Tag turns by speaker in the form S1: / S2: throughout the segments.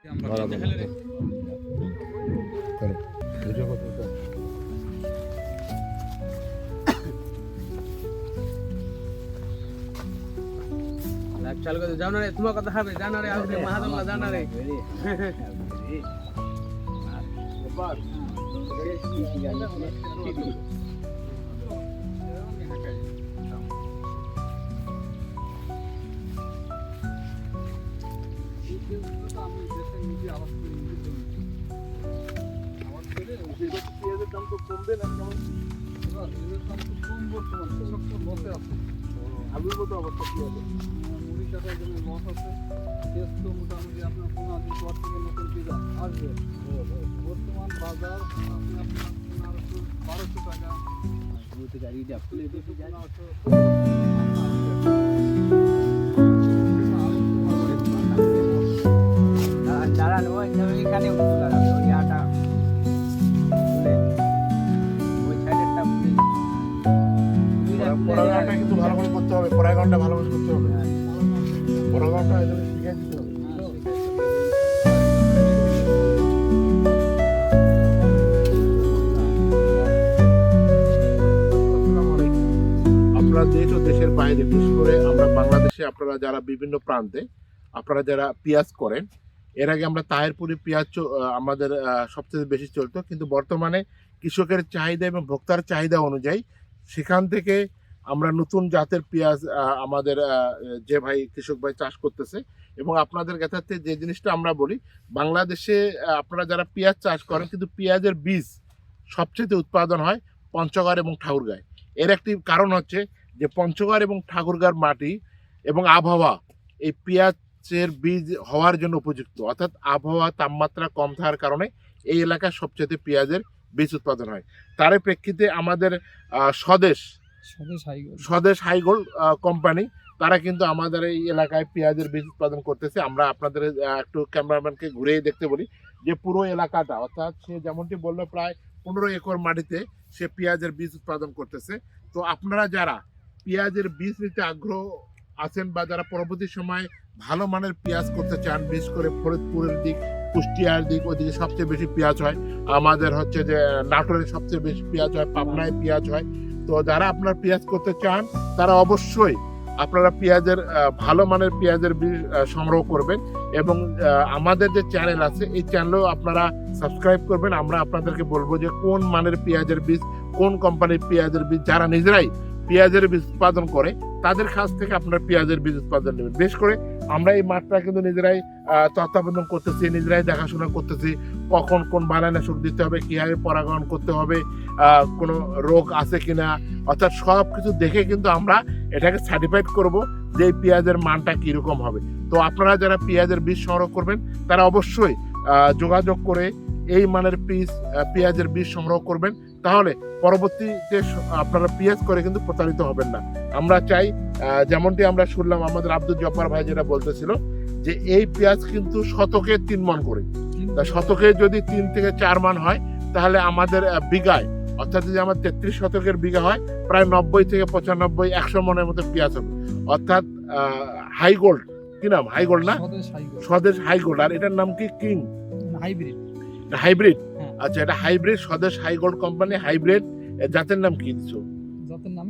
S1: चालू कर जाओ ना रे तुम्हारा कथा है जाना रे आज महादल्ला जाना रे আলুর মতো অবস্থা কি হবে উড়িষ্যাতে একজন লস আছে শেষ তো মোটামুটি আপনার 15 দিন পর থেকে নতুন পিজা আসবে বর্তমান বাজার আপনি আপনার 1200 টাকা বলতে গাড়িটা খুলে দেখে যান দাঁড়ানো এখানে দাঁড়াবে ওই আটা পরাগানটা কিন্তু ভালো করে করতে হবে পরাগানটা ভালো করে করতে হবে পরাগানটা এখানে শিখিয়ে দিতে হবে আপনারা দেশ ও দেশের বাইরে বিশেষ করে আমরা বাংলাদেশে আপনারা যারা বিভিন্ন প্রান্তে আপনারা যারা পেঁয়াজ করেন এর আগে আমরা তাহেরপুরে পেঁয়াজ আমাদের সবচেয়ে বেশি চলতো কিন্তু বর্তমানে কৃষকের চাহিদা এবং ভোক্তার চাহিদা অনুযায়ী সেখান থেকে আমরা নতুন জাতের পেঁয়াজ আমাদের যে ভাই কৃষক ভাই চাষ করতেছে এবং আপনাদের কাছে যে জিনিসটা আমরা বলি বাংলাদেশে আপনারা যারা পেঁয়াজ চাষ করেন কিন্তু পেঁয়াজের বীজ সবচেয়ে উৎপাদন হয় পঞ্চগড় এবং ঠাকুরগাঁয় এর একটি কারণ হচ্ছে যে পঞ্চগড় এবং ঠাকুরগাঁর মাটি এবং আবহাওয়া এই পেঁয়াজের বীজ হওয়ার জন্য উপযুক্ত অর্থাৎ আবহাওয়া তাপমাত্রা কম থাকার কারণে এই এলাকায় সবচেয়ে পেঁয়াজের বীজ উৎপাদন হয় তার প্রেক্ষিতে আমাদের স্বদেশ হাইগোল্ড কোম্পানি তারা কিন্তু আমাদের এই এলাকায় পেঁয়াজের বীজ উৎপাদন করতেছে আমরা আপনাদের একটু ক্যামেরাম্যানকে ঘুরেই দেখতে বলি যে পুরো এলাকাটা অর্থাৎ সে যেমনটি বললো প্রায় 15 একর মাটিতে সে পেঁয়াজের বীজ উৎপাদন করতেছে তো আপনারা যারা পেঁয়াজের বীজ নিতে আগ্রহ আছেন বা যারা পরবর্তী সময় ভালো মানের পেঁয়াজ করতে চান বিশেষ করে ফরিদপুরের দিক কুষ্টিয়ার দিক ওদিকে সবচেয়ে বেশি পেঁয়াজ হয় আমাদের হচ্ছে যে নাটোরে সবচেয়ে বেশি পেঁয়াজ হয় পাবনায় পেঁয়াজ হয় তো যারা আপনার পেঁয়াজ করতে চান তারা অবশ্যই আপনারা পেঁয়াজের ভালো মানের পেঁয়াজের বীজ সংগ্রহ করবেন এবং আমাদের যে চ্যানেল আছে এই চ্যানেলেও আপনারা সাবস্ক্রাইব করবেন আমরা আপনাদেরকে বলবো যে কোন মানের পেঁয়াজের বীজ কোন কোম্পানির পেঁয়াজের বীজ যারা নিজেরাই পেঁয়াজের বীজ উৎপাদন করে তাদের কাছ থেকে আপনারা পেঁয়াজের বীজ উৎপাদন নেবেন বেশ করে আমরা এই মাঠটা কিন্তু নিজেরাই তত্ত্বাবধান করতেছি নিজেরাই দেখাশোনা করতেছি কখন কোন বানানাশক দিতে হবে কীভাবে পরাগায়ন করতে হবে কোনো রোগ আছে কিনা অর্থাৎ সব কিছু দেখে কিন্তু আমরা এটাকে সার্টিফাইড করব যে এই পেঁয়াজের মানটা কীরকম হবে তো আপনারা যারা পেঁয়াজের বীজ সংগ্রহ করবেন তারা অবশ্যই যোগাযোগ করে এই মানের পেঁয়াজের বীজ সংগ্রহ করবেন তাহলে পরবর্তীতে আপনারা পেঁয়াজ করে কিন্তু প্রতারিত হবেন না আমরা চাই যেমনটি আমরা শুনলাম আমাদের আব্দুল জব্বার ভাই যেটা বলতেছিল যে এই পেঁয়াজ কিন্তু শতকে 3 মণ করে তা শতকে যদি 3 থেকে 4 মণ হয় তাহলে আমাদের বিঘায় অর্থাৎ যদি আমার 33 শতকের বিঘা হয় প্রায় 90 থেকে 95 100 মণের মতো পেঁয়াজ হবে অর্থাৎ হাইগোল্ড কি নাম হাইগোল্ড না স্বদেশ হাইগোল্ড আর এটার নাম কি কিং হাইব্রিড আচ্ছা এটা হাইব্রিড স্বদেশ হাইগোল্ড কোম্পানি হাইব্রিড জাতের নাম কি দিছো জাতের নাম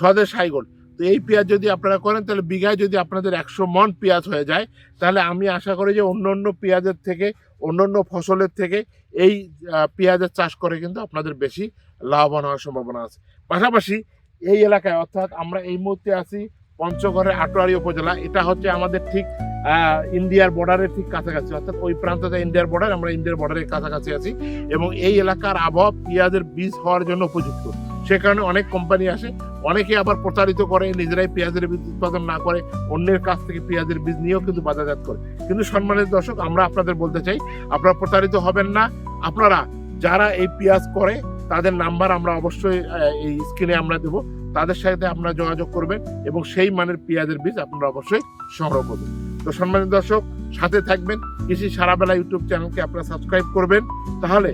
S1: স্বদেশ হাইগোল্ড তো এই পেঁয়াজ যদি আপনারা করেন তাহলে বিঘায় যদি আপনাদের 100 মণ পেঁয়াজ হয়ে যায় তাহলে আমি আশা করি যে অন্য পেঁয়াজের থেকে অন্য ফসলের থেকে এই পেঁয়াজের চাষ করে কিন্তু আপনাদের বেশি লাভবান হওয়ার সম্ভাবনা আছে পাশাপাশি এই এলাকায় অর্থাৎ আমরা এই মুহূর্তে আছি পঞ্চগড়ের আটোয়ারি উপজেলা এটা হচ্ছে আমাদের ঠিক ইন্ডিয়ার বর্ডারের ঠিক কাছাকাছি অর্থাৎ ওই প্রান্তটা ইন্ডিয়ার বর্ডার আমরা ইন্ডিয়ার বর্ডারের কাছাকাছি আছি এবং এই এলাকার আবহাওয়া পেঁয়াজের বীজ হওয়ার জন্য উপযুক্ত সে কারণে অনেক কোম্পানি আসে অনেকে আবার প্রতারিত করে নিজেরাই পেঁয়াজের বীজ উৎপাদন না করে অন্যের কাছ থেকে পেঁয়াজের বীজ নিয়েও কিন্তু বাজারজাত করে কিন্তু সম্মানিত দর্শক আমরা আপনাদের বলতে চাই আপনারা প্রতারিত হবেন না আপনারা যারা এই পেঁয়াজ করে তাদের নাম্বার আমরা অবশ্যই এই স্ক্রিনে আমরা দেবো তাদের সাথে আপনারা যোগাযোগ করবেন এবং সেই মানের পেঁয়াজের বীজ আপনারা অবশ্যই সংগ্রহ করবেন তো সম্মানিত দর্শক সাথে থাকবেন কৃষি সারাবেলা ইউটিউব চ্যানেলকে আপনারা সাবস্ক্রাইব করবেন তাহলে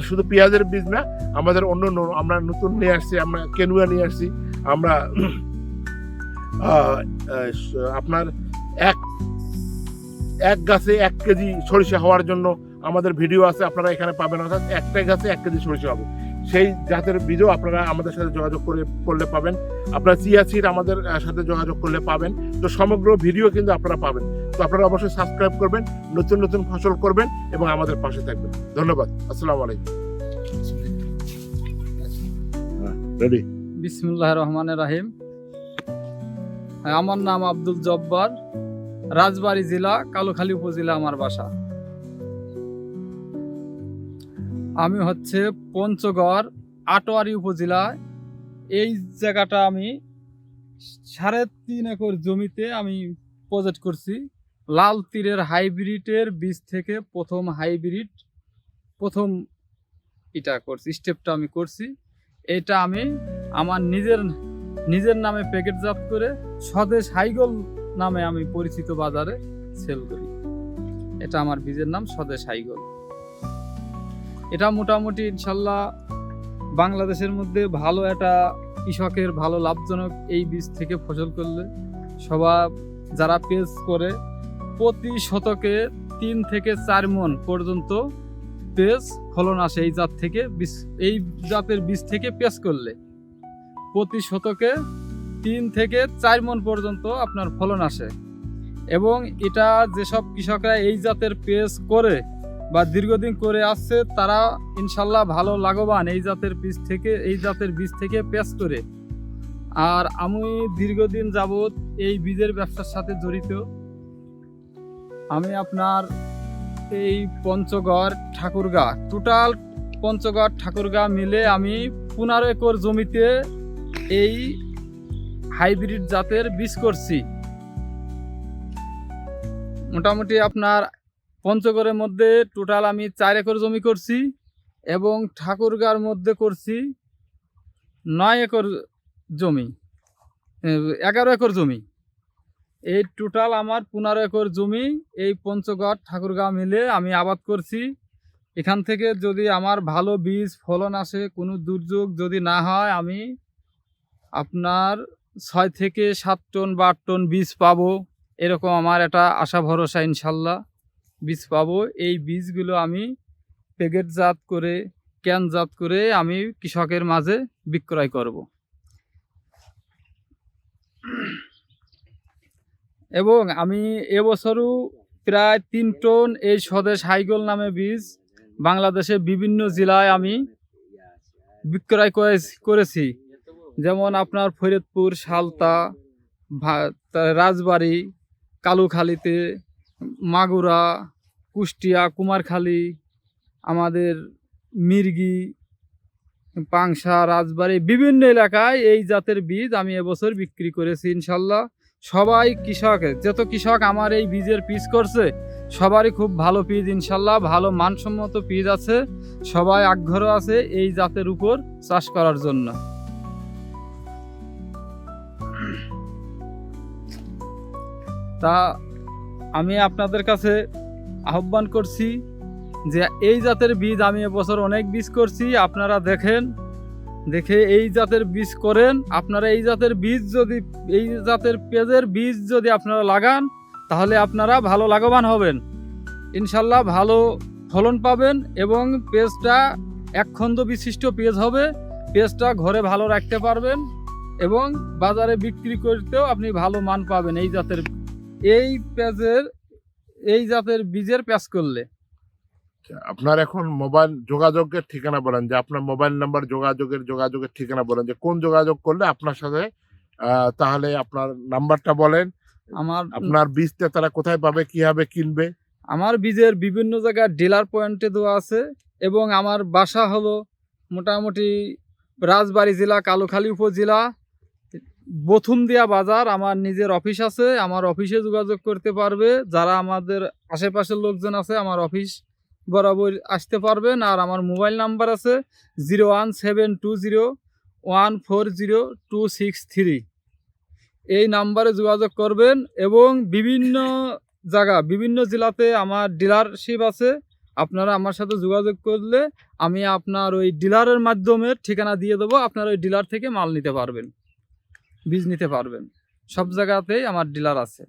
S1: শুধু পেঁয়াজের বীজ না আমাদের অন্য আমরা নতুন নিয়ে আসছি আমরা কেনুয়া নিয়ে আসছি আমরা আপনার এক গাছে 1 কেজি সরিষা হওয়ার জন্য আমাদের ভিডিও আছে, আপনারা এখানে পাবেন। অর্থাৎ একটা গাছে 1 কেজি সরিষা হবে, সেই জাতের বীজও আপনারা আমাদের সাথে যোগাযোগ করলে পাবেন। আপনারা চিয়া সিড আমাদের সাথে যোগাযোগ করলে পাবেন। তো সমগ্র ভিডিও কিন্তু আপনারা পাবেন। তো আপনারা অবশ্যই সাবস্ক্রাইব করবেন, নতুন নতুন ফসল করবেন এবং আমাদের পাশে থাকবেন। ধন্যবাদ। আসসালামু আলাইকুম। রেডি।
S2: বিসমিল্লাহির রহমানির রহিম। আমার নাম আব্দুল জব্বার, রাজবাড়ী জেলা, কালুখালী উপজেলা আমার বাসা। আমি হচ্ছে পঞ্চগড় আটোয়ারি উপজেলায়। এই জায়গাটা আমি 3.5 একর জমিতে আমি প্রজেক্ট করছি। লাল তীরের হাইব্রিডের বীজ থেকে প্রথম এটা করছি, স্টেপটা আমি করছি। এটা আমি আমার নিজের নামে প্যাকেটজাত করে স্বদেশ হাইগল নামে আমি পরিচিত বাজারে সেল করি। এটা আমার বীজের নাম স্বদেশ হাইগল। এটা মোটামুটি ইনশাল্লাহ বাংলাদেশের মধ্যে ভালো একটা কৃষকের ভালো লাভজনক এই বীজ থেকে ফসল করলে। সবাই যারা পেজ করে প্রতি শতকে 3 থেকে 4 মণ পর্যন্ত পেজ ফলন আসে এই জাতের বীজ থেকে পেজ করলে। প্রতি শতকে 3 থেকে 4 মণ পর্যন্ত আপনার ফলন আসে। এবং এটা যেসব কৃষকরা এই জাতের পেজ করে বা দীর্ঘদিন করে আসছে, তারা ইনশাল্লাহ ভালো লাভবান এই জাতের বীজ থেকে পেজ করে। আর আমি দীর্ঘদিন যাবৎ এই বীজের ব্যবসার সাথে জড়িত। আমি আপনার এই পঞ্চগড় ঠাকুরগাঁ, টোটাল পঞ্চগড় ঠাকুরগাঁ মিলে আমি 15 একর জমিতে এই হাইব্রিড জাতের বীজ করছি। মোটামুটি আপনার পঞ্চগড়ের মধ্যে টোটাল আমি 4 একর জমি করছি এবং ঠাকুরগাঁর মধ্যে করছি 9 একর জমি, 11 একর জমি। এই টোটাল আমার 15 একর জমি এই পঞ্চগড় ঠাকুরগাঁ মিলে আমি আবাদ করছি। এখান থেকে যদি আমার ভালো বীজ ফলন আসে, কোনো দুর্যোগ যদি না হয়, আমি আপনার 6 থেকে 7 টন বা 8 টন বীজ পাবো, এরকম আমার একটা আশা ভরসা। ইনশাল্লাহ বীজ পাবো। এই বীজগুলো আমি প্যাকেটজাত করে, ক্যানজাত করে আমি কৃষকের মাঝে বিক্রয় করব। এবং আমি এবছরও প্রায় 3 টন এই স্বদেশ হাইগল নামে বীজ বাংলাদেশের বিভিন্ন জেলায় আমি বিক্রয় করেছি। যেমন আপনার ফরিদপুর, সালতা, রাজবাড়ী, কালুখালীতে, মাগুরা, কুষ্টিয়া, কুমারখালী, আমাদের মির্গি, পাংশা, রাজবাড়ী, বিভিন্ন এলাকায় এই জাতের বীজ আমি এবছর বিক্রি করেছি। ইনশাল্লাহ সবাই যত কৃষক আমার এই বীজের পিস করছে, সবারই খুব ভালো বীজ। ইনশাল্লাহ ভালো মানসম্মত বীজ আছে, সবাই আগ্রহ আছে এই জাতের উপর চাষ করার জন্য। তা আমি আপনাদের কাছে আহ্বান করছি যে এই জাতের বীজ আমি এবছর অনেক বীজ করছি। আপনারা দেখে এই জাতের বীজ করেন। আপনারা এই জাতের পেঁয়াজের বীজ যদি আপনারা লাগান, তাহলে আপনারা ভালো লাভবান হবেন। ইনশাল্লাহ ভালো ফলন পাবেন এবং পেঁয়াজটা একখণ্ড বিশিষ্ট পেঁয়াজ হবে। পেঁয়াজটা ঘরে ভালো রাখতে পারবেন এবং বাজারে বিক্রি করতেও আপনি ভালো মান পাবেন এই জাতের বীজের পেঁয়াজ করলে।
S1: আপনার এখন মোবাইল যোগাযোগের ঠিকানা বলেন, যে আপনার মোবাইল নাম্বার, যোগাযোগের ঠিকানা বলেন, যে কোন যোগাযোগ করলে আপনার সাথে, তাহলে আপনার নাম্বারটা বলেন। আপনার বীজটা তারা কোথায় পাবে, কিভাবে কিনবে?
S2: আমার বীজের বিভিন্ন জায়গায় ডিলার পয়েন্টে দেওয়া আছে এবং আমার বাসা হলো মোটামুটি রাজবাড়ী জেলা, কালুখালী উপজেলা, বথুমদিয়া বাজার। আমার নিজের অফিস আছে, আমার অফিসে যোগাযোগ করতে পারবে। যারা আমাদের আশেপাশের লোকজন আছে, আমার অফিস বরাবর আসতে পারবেন। আর আমার মোবাইল নাম্বার আছে 01720140263। এই নাম্বারে যোগাযোগ করবেন এবং বিভিন্ন জেলাতে আমার ডিলারশিপ আছে। আপনারা আমার সাথে যোগাযোগ করলে আমি আপনার ওই ডিলারের মাধ্যমে ঠিকানা দিয়ে দেবো। আপনারা ওই ডিলার থেকে মাল নিতে পারবেন, বীজ নিতে পারবেন। সব জায়গাতেই আমার ডিলার আছে।